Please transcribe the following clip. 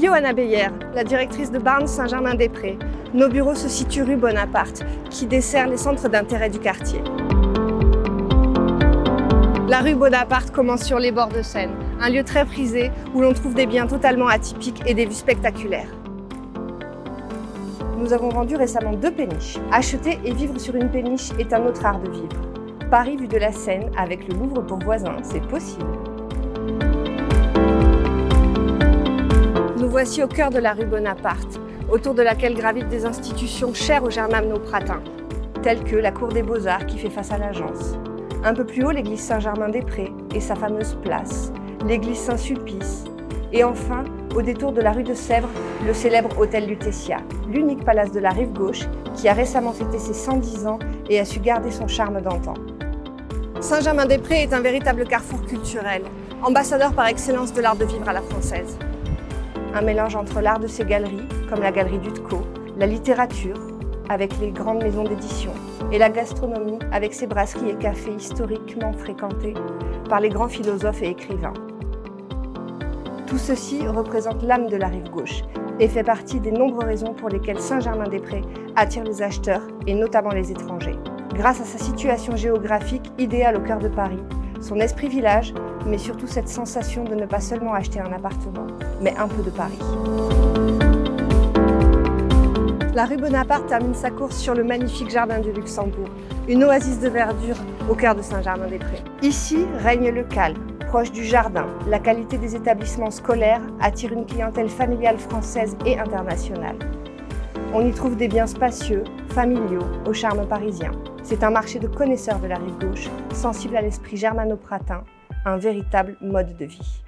Johanna Beyer, la directrice de Barnes Saint-Germain-des-Prés. Nos bureaux se situent rue Bonaparte, qui dessert les centres d'intérêt du quartier. La rue Bonaparte commence sur les bords de Seine, un lieu très prisé où l'on trouve des biens totalement atypiques et des vues spectaculaires. Nous avons vendu récemment 2 péniches. Acheter et vivre sur une péniche est un autre art de vivre. Paris vu de la Seine, avec le Louvre pour voisin, c'est possible. Nous voici au cœur de la rue Bonaparte, autour de laquelle gravitent des institutions chères aux germano-pratins, telles que la Cour des Beaux-Arts qui fait face à l'Agence. Un peu plus haut, l'église Saint-Germain-des-Prés et sa fameuse place, l'église Saint-Sulpice. Et enfin, au détour de la rue de Sèvres, le célèbre hôtel Lutetia, l'unique palace de la rive gauche qui a récemment fêté ses 110 ans et a su garder son charme d'antan. Saint-Germain-des-Prés est un véritable carrefour culturel, ambassadeur par excellence de l'art de vivre à la française. Un mélange entre l'art de ses galeries, comme la galerie Dutcot, la littérature, avec les grandes maisons d'édition, et la gastronomie, avec ses brasseries et cafés historiquement fréquentés par les grands philosophes et écrivains. Tout ceci représente l'âme de la rive gauche et fait partie des nombreuses raisons pour lesquelles Saint-Germain-des-Prés attire les acheteurs et notamment les étrangers. Grâce à sa situation géographique idéale au cœur de Paris, son esprit village, mais surtout cette sensation de ne pas seulement acheter un appartement, mais un peu de Paris. La rue Bonaparte termine sa course sur le magnifique jardin du Luxembourg, une oasis de verdure au cœur de Saint-Germain-des-Prés. Ici règne le calme, proche du jardin. La qualité des établissements scolaires attire une clientèle familiale française et internationale. On y trouve des biens spacieux, familiaux, au charme parisien. C'est un marché de connaisseurs de la rive gauche, sensible à l'esprit germano-pratin, un véritable mode de vie.